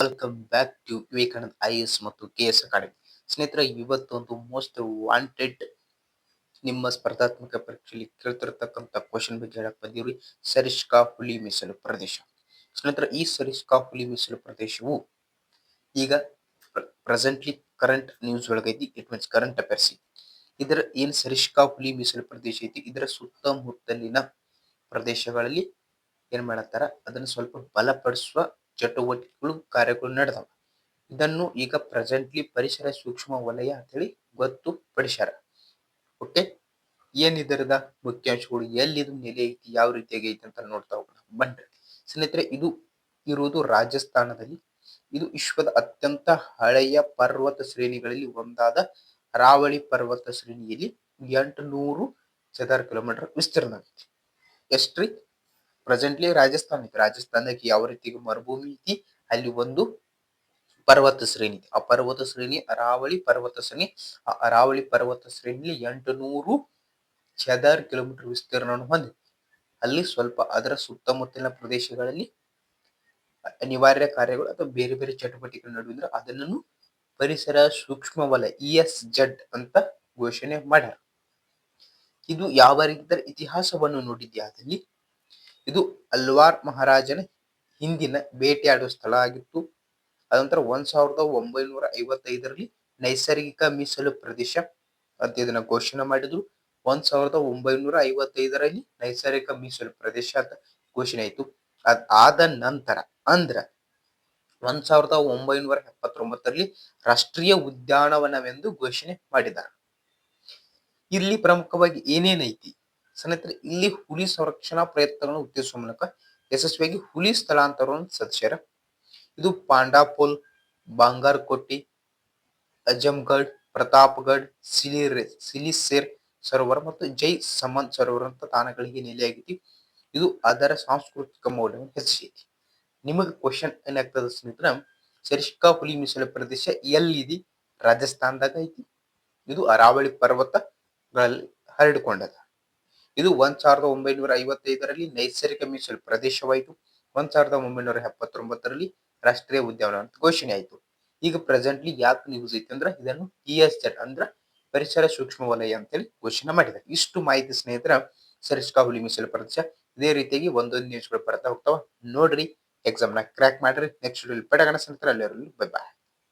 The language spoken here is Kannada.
Welcome back to Vivekananda IAS ಮತ್ತು ಕೆಎಸ್ ಅಕಾಡೆಮಿ. ಸ್ನೇಹಿತರೆ, ಇವತ್ತೊಂದು ಮೋಸ್ಟ್ ವಾಂಟೆಡ್ ನಿಮ್ಮ ಸ್ಪರ್ಧಾತ್ಮಕ ಪರೀಕ್ಷೆಯಲ್ಲಿ ಕೇಳ್ತಿರ್ತಕ್ಕಂಥ ಕ್ವಶನ್ ಬಗ್ಗೆ ಹೇಳಕ್ ಬಂದಿವ್ರಿ. ಸರಿಸ್ಕಾ ಹುಲಿ ಮೀಸಲು ಪ್ರದೇಶ. ಸ್ನೇಹಿತರೆ, ಈ ಸರಿಸ್ಕಾ ಹುಲಿ ಮೀಸಲು ಪ್ರದೇಶವು ಈಗ ಪ್ರೆಸೆಂಟ್ಲಿ ಕರೆಂಟ್ ನ್ಯೂಸ್ ಒಳಗೈತಿ. It means current affairs. ಇದರ ಏನ್ ಸರಿಸ್ಕಾ ಹುಲಿ ಮೀಸಲು ಪ್ರದೇಶ ಐತಿ, ಇದರ ಸುತ್ತಮುತ್ತಲಿನ ಪ್ರದೇಶಗಳಲ್ಲಿ ಏನ್ ಮಾಡತ್ತಾರ, ಅದನ್ನು ಸ್ವಲ್ಪ ಬಲಪಡಿಸುವ ಚಟುವಟಿಕೆಗಳು ಕಾರ್ಯಗಳು ನಡೆದವ. ಇದನ್ನು ಈಗ ಪ್ರೆಸೆಂಟ್ಲಿ ಪರಿಸರ ಸೂಕ್ಷ್ಮ ವಲಯ ಅಂತೇಳಿ ಗೊತ್ತುಪಡಿಸ್ಯಾರ. ಓಕೆ, ಏನ್ ಇದರದ ಮುಖ್ಯಾಂಶಗಳು, ಎಲ್ಲಿ ಇದು ನೆಲೆ ಐತಿ, ಯಾವ ರೀತಿಯಾಗಿ ಐತಿ ಅಂತ ನೋಡ್ತಾ ಹೋಗೋಣ ಬನ್ರಿ. ಸ್ನೇಹಿತರೆ, ಇದು ಇರುವುದು ರಾಜಸ್ಥಾನದಲ್ಲಿ. ಇದು ವಿಶ್ವದ ಅತ್ಯಂತ ಹಳೆಯ ಪರ್ವತ ಶ್ರೇಣಿಗಳಲ್ಲಿ ಒಂದಾದ ಅರಾವಳಿ ಪರ್ವತ ಶ್ರೇಣಿಯಲ್ಲಿ 800 ಚದರ ಕಿಲೋಮೀಟರ್ ವಿಸ್ತೀರ್ಣ ಐತಿ. ಎಷ್ಟ್ರಿ? ಪ್ರೆಸೆಂಟ್ಲಿ ರಾಜಸ್ಥಾನದಾಗ ಯಾವ ರೀತಿ ಮರುಭೂಮಿ ಐತಿ, ಅಲ್ಲಿ ಒಂದು ಪರ್ವತ ಶ್ರೇಣಿ. ಆ ಪರ್ವತ ಶ್ರೇಣಿ ಅರಾವಳಿ ಪರ್ವತ ಶ್ರೇಣಿ. ಆ ಅರಾವಳಿ ಪರ್ವತ ಶ್ರೇಣಿಯಲ್ಲಿ 800 ಚದರ ಕಿಲೋಮೀಟರ್ ವಿಸ್ತೀರ್ಣವನ್ನು ಹೊಂದಿದೆ. ಅಲ್ಲಿ ಸ್ವಲ್ಪ ಅದರ ಸುತ್ತಮುತ್ತಲಿನ ಪ್ರದೇಶಗಳಲ್ಲಿ ಅನಿವಾರ್ಯ ಕಾರ್ಯಗಳು ಅಥವಾ ಬೇರೆ ಬೇರೆ ಚಟುವಟಿಕೆಗಳು ನಡೆಯುವುದರಿಂದ ಅದನ್ನು ಪರಿಸರ ಸೂಕ್ಷ್ಮ ವಲಯ ESZ ಅಂತ ಘೋಷಣೆ ಮಾಡ್ಯಾರ. ಇದು ಯಾವ ರೀತಿಯ ಇತಿಹಾಸವನ್ನು ನೋಡಿದ್ಯಾದಲ್ಲಿ, ಇದು ಅಲ್ವಾರ್ ಮಹಾರಾಜನ ಹಿಂದಿನ ಬೇಟೆಯಾಡುವ ಸ್ಥಳ ಆಗಿತ್ತು. ಅದಂತರ 1955ರಲ್ಲಿ ನೈಸರ್ಗಿಕ ಮೀಸಲು ಪ್ರದೇಶ ಅಂತ ಇದನ್ನ ಘೋಷಣೆ ಮಾಡಿದ್ರು. 1955ರಲ್ಲಿ ನೈಸರ್ಗಿಕ ಮೀಸಲು ಪ್ರದೇಶ ಅಂತ ಘೋಷಣೆ ಆಯಿತು. ಅದಾದ ನಂತರ ಅಂದ್ರ 1979ರಲ್ಲಿ ರಾಷ್ಟ್ರೀಯ ಉದ್ಯಾನವನವೆಂದು ಘೋಷಣೆ ಮಾಡಿದ್ದಾರೆ. ಇಲ್ಲಿ ಪ್ರಮುಖವಾಗಿ ಏನೇನೈತಿ ಸ್ನೇಹಿತರೆ, ಇಲ್ಲಿ ಹುಲಿ ಸಂರಕ್ಷಣಾ ಪ್ರಯತ್ನಗಳನ್ನು ಉತ್ತೇಜಿಸುವ ಮೂಲಕ ಯಶಸ್ವಿಯಾಗಿ ಹುಲಿ ಸ್ಥಳಾಂತರವನ್ನು ಸದಸ್ಯರ. ಇದು ಪಾಂಡಾಪೋಲ್, ಬಾಂಗಾರ್ಕೋಟಿ, ಅಜಂಗಢ್, ಪ್ರತಾಪ್ಗಢ್, ಸಿಲಿಸೇರ್ ಸರೋವರ ಮತ್ತು ಜೈ ಸಮಂತ್ ಸರೋವರ ಅಂತ ತಾಣಗಳಿಗೆ ನೆಲೆಯಾಗೈತಿ. ಇದು ಅದರ ಸಾಂಸ್ಕೃತಿಕ ಮೌಲ್ಯವನ್ನು ಹೆಚ್ಚಿಸೈತಿ. ನಿಮಗೆ ಕ್ವಶನ್ ಏನಾಗ್ತದೆ ಸ್ನೇಹಿತರೆ, ಸರಿಸ್ಕಾ ಹುಲಿ ಮೀಸಲು ಪ್ರದೇಶ ಎಲ್ಲಿದೆ? ರಾಜಸ್ಥಾನದಾಗ ಐತಿ. ಇದು ಅರಾವಳಿ ಪರ್ವತಗಳಲ್ಲಿ ಹರಡಿಕೊಂಡದ. ಇದು 1955ರಲ್ಲಿ ನೈಸರ್ಗಿಕ ಮೀಸಲು ಪ್ರದೇಶವಾಯಿತು. 1979ರಲ್ಲಿ ರಾಷ್ಟ್ರೀಯ ಉದ್ಯಾನವನ ಅಂತ ಘೋಷಣೆ ಆಯಿತು. ಈಗ ಪ್ರೆಸೆಂಟ್ಲಿ ಯಾಕೆ ನ್ಯೂಸ್ ಐತಿ ಅಂದ್ರೆ, ಇದನ್ನು ESZ ಅಂದ್ರ ಪರಿಸರ ಸೂಕ್ಷ್ಮ ವಲಯ ಅಂತೇಳಿ ಘೋಷಣೆ ಮಾಡಿದ್ದಾರೆ. ಇಷ್ಟು ಮಾಹಿತಿ ಸ್ನೇಹಿತರ ಸರಿಸ್ಕಾ ಹುಲಿ ಮೀಸಲು ಪ್ರದೇಶ. ಇದೇ ರೀತಿಯಾಗಿ ಒಂದೊಂದು ನ್ಯೂಸ್ಗಳು ಬರ್ತಾ ಹೋಗ್ತಾವ. ನೋಡ್ರಿ, ಎಕ್ಸಾಮ್ನ ಕ್ರ್ಯಾಕ್ ಮಾಡ್ರಿ. ನೆಕ್ಸ್ಟ್ ವಿಡಿಯೋಲಿ ಪಡಗಣ ಸ್ನೇಹಿತರೆ, ಅಲ್ಲಿವರೆಗೂ ಬೈ ಬಾಯ್.